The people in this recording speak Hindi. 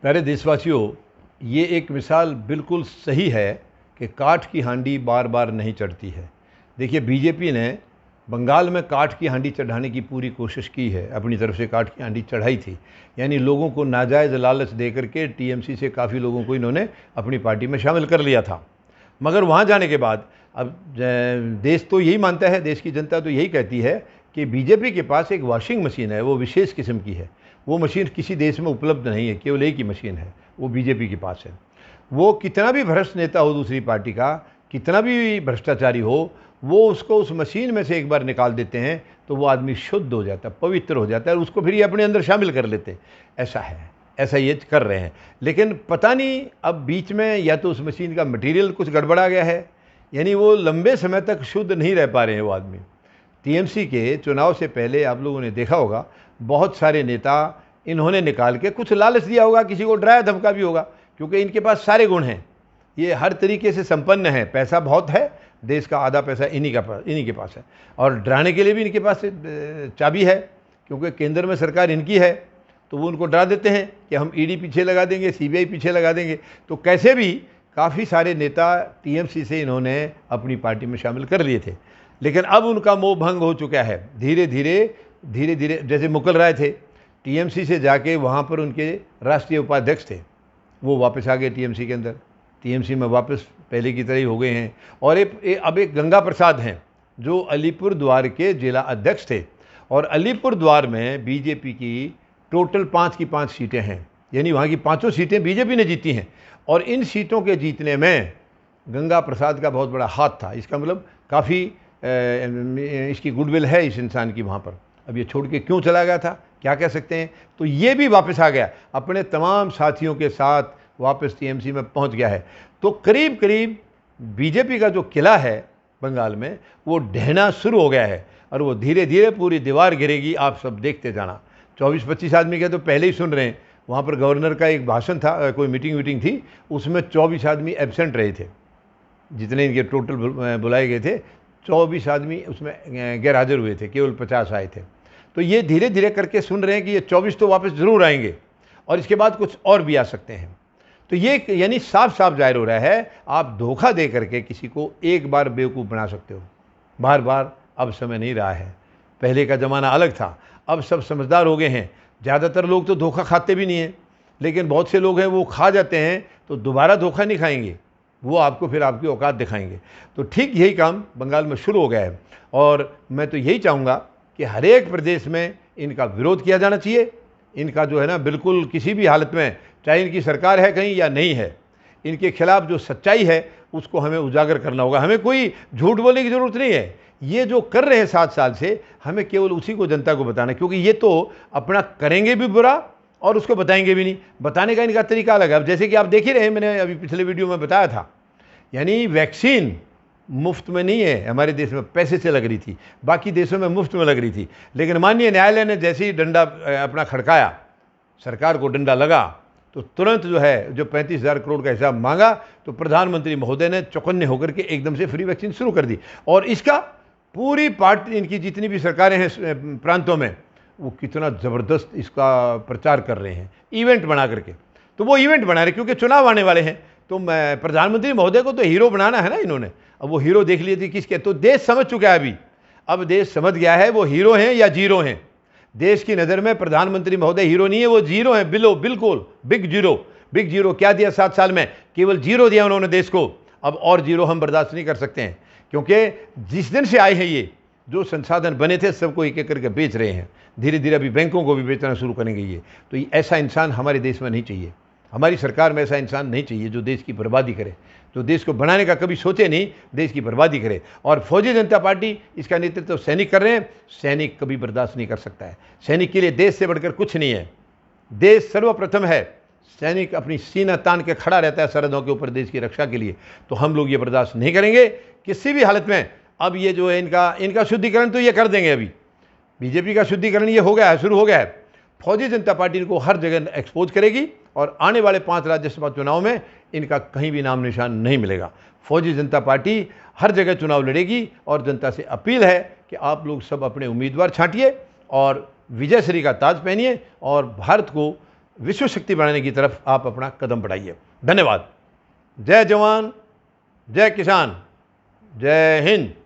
प्यारे देशवासियों, ये एक मिसाल बिल्कुल सही है कि काठ की हांडी बार बार नहीं चढ़ती है। देखिए, बीजेपी ने बंगाल में काठ की हांडी चढ़ाने की पूरी कोशिश की है, अपनी तरफ से काठ की हांडी चढ़ाई थी। यानी लोगों को नाजायज़ लालच दे करके टीएमसी से काफ़ी लोगों को इन्होंने अपनी पार्टी में शामिल कर लिया था। मगर वहाँ जाने के बाद अब देश तो यही मानता है, देश की जनता तो यही कहती है कि बीजेपी के पास एक वॉशिंग मशीन है, वो विशेष किस्म की है। वो मशीन किसी देश में उपलब्ध नहीं है, केवल एक ही मशीन है, वो बीजेपी के पास है। वो कितना भी भ्रष्ट नेता हो दूसरी पार्टी का, कितना भी भ्रष्टाचारी हो, वो उसको उस मशीन में से एक बार निकाल देते हैं तो वो आदमी शुद्ध हो जाता है, पवित्र हो जाता है, और उसको फिर ये अपने अंदर शामिल कर लेते हैं। ऐसा है, ऐसा ये कर रहे हैं। लेकिन पता नहीं अब बीच में या तो उस मशीन का मटेरियल कुछ गड़बड़ा गया है, यानी वो लंबे समय तक शुद्ध नहीं रह पा रहे हैं वो आदमी। टीएमसी के चुनाव से पहले आप लोगों ने देखा होगा, बहुत सारे नेता इन्होंने निकाल के कुछ लालच दिया होगा, किसी को डराया धमका भी होगा, क्योंकि इनके पास सारे गुण हैं, ये हर तरीके से संपन्न है, पैसा बहुत है, देश का आधा पैसा इन्हीं के पास है, और डराने के लिए भी इनके पास चाबी है, क्योंकि केंद्र में सरकार इनकी है। तो वो उनको डरा देते हैं कि हम ईडी पीछे लगा देंगे, सीबीआई पीछे लगा देंगे। तो कैसे भी काफ़ी सारे नेता टीएमसी से इन्होंने अपनी पार्टी में शामिल कर लिए थे, लेकिन अब उनका मोह भंग हो चुका है। धीरे धीरे जैसे मुकुल राय थे, टीएमसी से जाके वहाँ पर उनके राष्ट्रीय उपाध्यक्ष थे, वो वापस आ गए टीएमसी के अंदर, टीएमसी में वापस पहले की तरह ही हो गए हैं। और अब एक गंगा प्रसाद हैं, जो अलीपुर द्वार के जिला अध्यक्ष थे, और अलीपुर द्वार में बीजेपी की टोटल 5 की 5 सीटें हैं, यानी वहाँ की 5 सीटें बीजेपी ने जीती हैं। और इन सीटों के जीतने में गंगा प्रसाद का बहुत बड़ा हाथ था। इसका मतलब काफ़ी इसकी गुडविल है इस इंसान की वहाँ पर। अब ये छोड़ के क्यों चला गया था, क्या कह सकते हैं। तो ये भी वापस आ गया, अपने तमाम साथियों के साथ वापस टीएमसी में पहुँच गया है। तो करीब करीब बीजेपी का जो किला है बंगाल में, वो ढहना शुरू हो गया है, और वो धीरे धीरे पूरी दीवार गिरेगी, आप सब देखते जाना। 24-25 आदमी के तो पहले ही सुन रहे हैं। वहाँ पर गवर्नर का एक भाषण था, कोई मीटिंग थी, उसमें 24 आदमी एब्सेंट रहे थे। जितने इनके टोटल बुलाए गए थे, 24 आदमी उसमें गैर हाजिर हुए थे, केवल 50 आए थे। तो ये धीरे धीरे करके सुन रहे हैं कि ये 24 तो वापस ज़रूर आएंगे, और इसके बाद कुछ और भी आ सकते हैं। तो ये यानी साफ साफ जाहिर हो रहा है, आप धोखा दे करके किसी को एक बार बेवकूफ़ बना सकते हो, बार बार अब समय नहीं रहा है। पहले का ज़माना अलग था, अब सब समझदार हो गए हैं। ज़्यादातर लोग तो धोखा खाते भी नहीं हैं, लेकिन बहुत से लोग हैं वो खा जाते हैं, तो दोबारा धोखा नहीं खाएंगे, वो आपको फिर आपकी औकात दिखाएंगे। तो ठीक यही काम बंगाल में शुरू हो गया है, और मैं तो यही चाहूँगा कि हर एक प्रदेश में इनका विरोध किया जाना चाहिए। इनका जो है ना, बिल्कुल किसी भी हालत में, चाहे इनकी सरकार है कहीं या नहीं है, इनके खिलाफ जो सच्चाई है उसको हमें उजागर करना होगा। हमें कोई झूठ बोलने की ज़रूरत नहीं है। ये जो कर रहे हैं 7 साल से, हमें केवल उसी को जनता को बताना है, क्योंकि ये तो अपना करेंगे भी बुरा और उसको बताएंगे भी नहीं। बताने का इनका तरीका अलग है। अब जैसे कि आप देख ही रहे हैं, मैंने अभी पिछले वीडियो में बताया था, यानी वैक्सीन मुफ्त में नहीं है, हमारे देश में पैसे से लग रही थी, बाकी देशों में मुफ्त में लग रही थी। लेकिन माननीय न्यायालय ने जैसे ही डंडा अपना खड़काया, सरकार को डंडा लगा, तो तुरंत जो है, जो 35,000 करोड़ का हिसाब मांगा, तो प्रधानमंत्री महोदय ने चौकन्ने होकर के एकदम से फ्री वैक्सीन शुरू कर दी। और इसका पूरी पार्टी, इनकी जितनी भी सरकारें हैं प्रांतों में, वो कितना ज़बरदस्त इसका प्रचार कर रहे हैं, इवेंट बना करके। तो वो इवेंट बना रहे क्योंकि चुनाव आने वाले हैं, तो प्रधानमंत्री महोदय को तो हीरो बनाना है ना इन्होंने। अब वो हीरो देख लिए थे किसके, तो देश समझ चुका है अभी। अब देश समझ गया है वो हीरो हैं या जीरो हैं। देश की नज़र में प्रधानमंत्री महोदय हीरो नहीं है, वो जीरो हैं, बिल्कुल बिग जीरो। क्या दिया 7 साल में, केवल जीरो दिया उन्होंने देश को। अब और जीरो हम बर्दाश्त नहीं कर सकते हैं, क्योंकि जिस दिन से आए हैं ये जो संसाधन बने थे सबको एक एक करके बेच रहे हैं। धीरे धीरे अभी बैंकों को भी बेचना शुरू करेंगे ये। तो ऐसा इंसान हमारे देश में नहीं चाहिए, हमारी सरकार में ऐसा इंसान नहीं चाहिए जो देश की बर्बादी करे, जो देश को बनाने का कभी सोचे नहीं, देश की बर्बादी करे। और फौजी जनता पार्टी, इसका नेतृत्व सैनिक कर रहे हैं। सैनिक कभी बर्दाश्त नहीं कर सकता है। सैनिक के लिए देश से बढ़कर कुछ नहीं है, देश सर्वप्रथम है। सैनिक अपनी सीना तान के खड़ा रहता है सरहदों के ऊपर देश की रक्षा के लिए। तो हम लोग ये बर्दाश्त नहीं करेंगे किसी भी हालत में। अब ये जो है इनका शुद्धिकरण तो ये कर देंगे। अभी बीजेपी का शुद्धिकरण ये हो गया है, शुरू हो गया है। फौजी जनता पार्टी इनको हर जगह एक्सपोज करेगी, और आने वाले 5 राज्यसभा चुनाव में इनका कहीं भी नाम निशान नहीं मिलेगा। फौजी जनता पार्टी हर जगह चुनाव लड़ेगी, और जनता से अपील है कि आप लोग सब अपने उम्मीदवार छांटिए और विजयश्री का ताज पहनिए, और भारत को विश्व शक्ति बनाने की तरफ आप अपना कदम बढ़ाइए। धन्यवाद। जय जवान, जय किसान, जय हिंद।